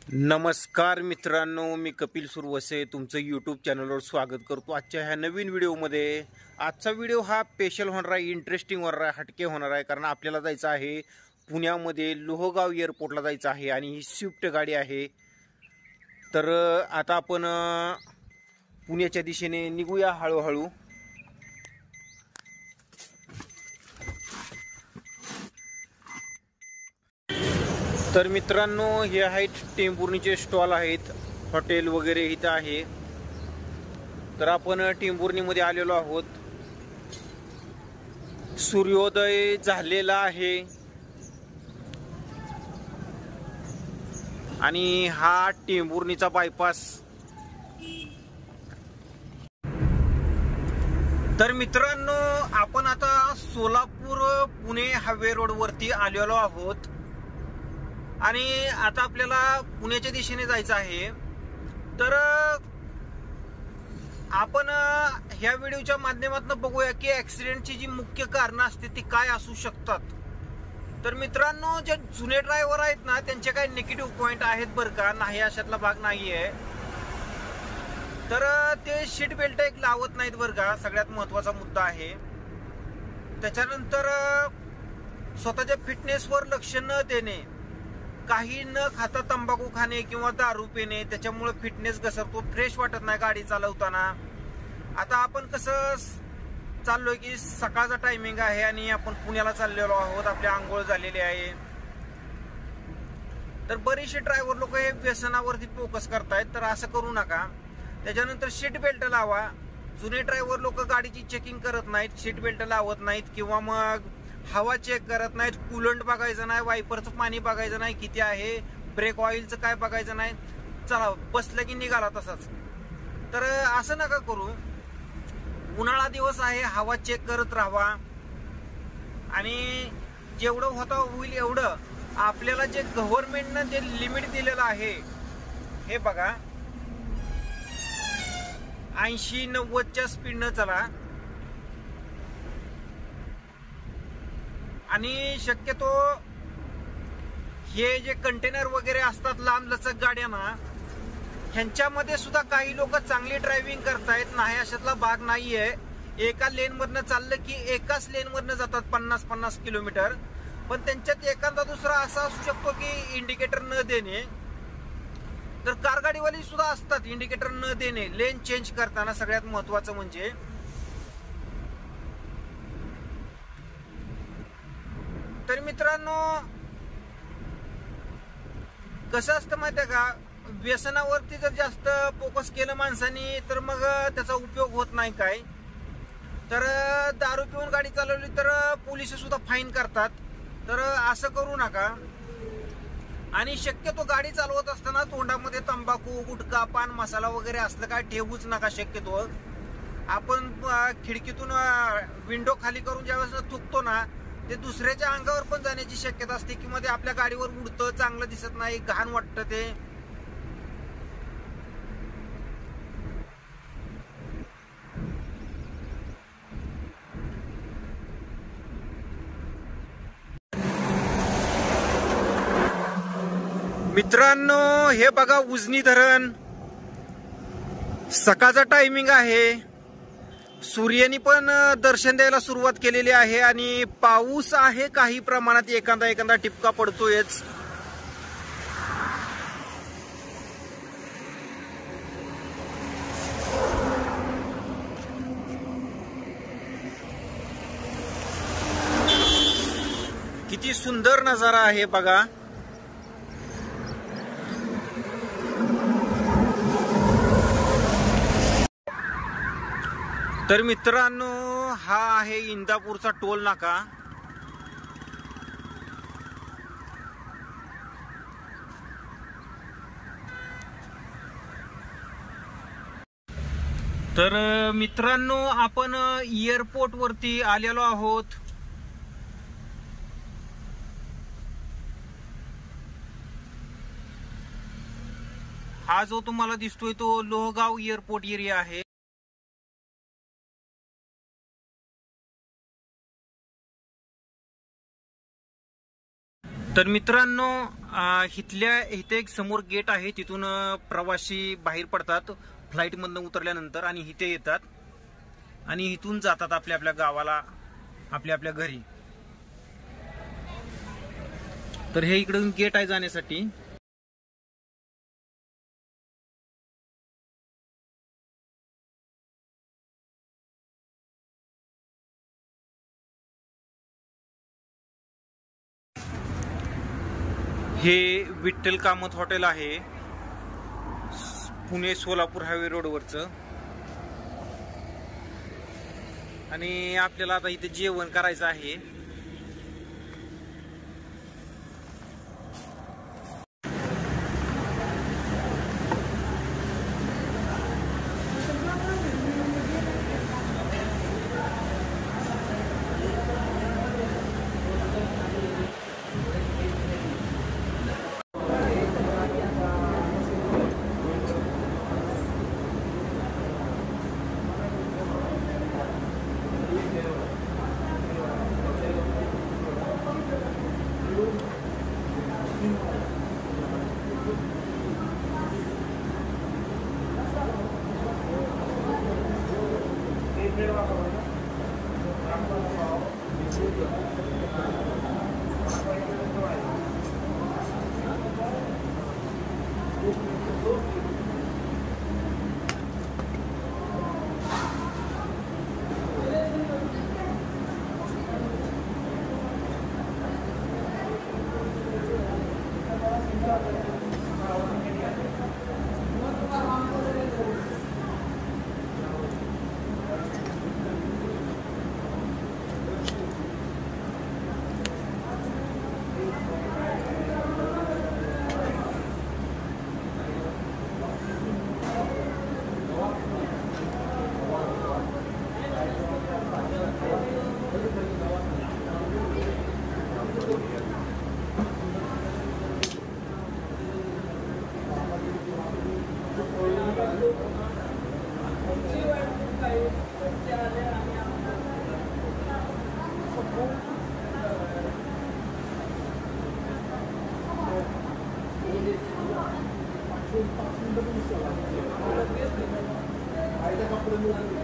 नमस्कार मित्रांनो, मी कपिल सुरवसे तुमचं यूट्यूब चॅनलवर स्वागत करतो। आजच्या ह्या नवीन व्हिडिओमध्ये आजचा व्हिडिओ हा स्पेशल होणार आहे, इंटरेस्टिंग होणार आहे, हटके होणार आहे। कारण आपल्याला जायचं आहे पुण्यामध्ये लोहगाव एअरपोर्टला जायचं आहे आणि ही स्विफ्ट गाडी आहे। तर आता आपण पुण्याच्या दिशेने निघूया हळूहळू। तर मित्रांनो, हे आहेत टेंभुर्णीचे स्टॉल आहेत, हॉटेल वगैरे इथं आहे। तर आपण टेंभुर्णीमध्ये आलेलो आहोत। सूर्योदय झालेला आहे आणि हा टेंभुर्णीचा बायपास। तर मित्रांनो, आपण आता सोलापूर पुणे हायवे रोड वरती आलेलो आहोत आणि आता आपल्याला पुण्याच्या दिशेने जायचं आहे। तर आपण ह्या व्हिडिओच्या माध्यमातून बघूया की ऍक्सिडेंटची जी मुख्य कारणं असते ती काय असू शकतात। तर मित्रांनो, जे जुने ड्रायव्हर आहेत ना, त्यांचे काही निगेटिव्ह पॉइंट आहेत बरं का, नाही अशातला भाग नाहीये। तर ते सीट बेल्ट एक लावत नाहीत बरं का, सगळ्यात महत्वाचा मुद्दा आहे। त्याच्यानंतर स्वतःच्या फिटनेसवर लक्ष न देणे, काही न खाता तंबाखू खाणे किंवा दारू पिणे, त्याच्यामुळे फिटनेस घसरतो, फ्रेश वाटत नाही गाडी चालवताना। आता आपण कसं चाललोय की सकाळचा टायमिंग आहे आणि आपण पुण्याला चाललेलो आहोत, आपली आंघोळ झालेली आहे। तर बरेचसे ड्रायव्हर लोक हे व्यसनावरती फोकस करतायत, तर असं करू नका। त्याच्यानंतर सीट बेल्ट लावा। जुने ड्रायव्हर लोक गाडीची चेकिंग करत नाहीत, सीट बेल्ट लावत नाहीत किंवा मग हवा चेक करत नाहीत, कूलंट बघायचं नाही, वायपरचं पाणी बघायचं नाही किती आहे, ब्रेक ऑइलचं काय बघायचं नाही, चला बसलं की निघाला तसाच। तर असं नका करू। उन्हाळा दिवस आहे, हवा चेक करत राहावा आणि जेवढं होता होईल एवढं आपल्याला जे गव्हर्नमेंटनं जे लिमिट दिलेलं आहे हे बघा, 80-90च्या स्पीडनं चला। आणि शक्यतो हे जे कंटेनर वगैरे असतात लांब लचक गाड्या ना, ह्यांच्यामध्ये सुद्धा काही लोक चांगली ड्रायव्हिंग करतायत, नाही अशातला भाग नाहीये। एका लेन मधनं चाललं की एकाच लेन मधनं जातात 50-50 किलोमीटर, पण त्यांच्यात एखादा दुसरा असा असू शकतो की इंडिकेटर न देणे। तर कार गाडीवाली सुद्धा असतात इंडिकेटर न देणे लेन चेंज करताना। सगळ्यात महत्वाचं म्हणजे तर मित्रांनो, कसं असतं माहितीये का, व्यसनावरती जर जास्त फोकस केलं माणसानी तर मग त्याचा उपयोग होत नाही काय। तर दारू पिऊन गाडी चालवली तर पोलिस सुद्धा फाईन करतात, तर असं करू नका। आणि शक्यतो गाडी चालवत असताना तोंडामध्ये तंबाखू, गुटखा, पान मसाला वगैरे असलं काय ठेवूच नका शक्यतो। आपण खिडकीतून विंडो खाली करून ज्यावेळेस थुकतो ना, ते दुसऱ्याच्या अंगावर पण जाण्याची शक्यता असते की मध्ये आपल्या गाडीवर उडतं, चांगलं दिसत नाही, घाण वाटतं ते। मित्रांनो, हे बघा उजनी धरण, सकाळचा टायमिंग आहे, सूर्यानी पण दर्शन द्यायला सुरुवात केलेली आहे आणि पाऊस आहे काही प्रमाणात, एखादा टिपका पडतोयच। किती सुंदर नजारा आहे बघा। तर मित्रांनो, हा आहे इंदापूरचा टोल नाका। तर मित्रांनो, आपण एअरपोर्ट वरती आलेलो आहोत। हा जो तुम्हाला दिसतोय तो लोहगाव एअरपोर्ट एरिया आहे। तर मित्रांनो, इथे एक समोर गेट आहे, तिथून प्रवासी बाहेर पडतात फ्लाईट मधून उतरल्यानंतर आणि इथे येतात आणि इथून जातात आपल्या आपल्या गावाला, आपल्या आपल्या घरी. तर हे इकडून गेट आहे जाण्यासाठी. हे विठ्ठल कामत हॉटेल आहे, पुणे सोलापूर हायवे रोडवरचं. आणि आपल्याला आता इथे जेवण करायचं आहे. Aí daqui a pouco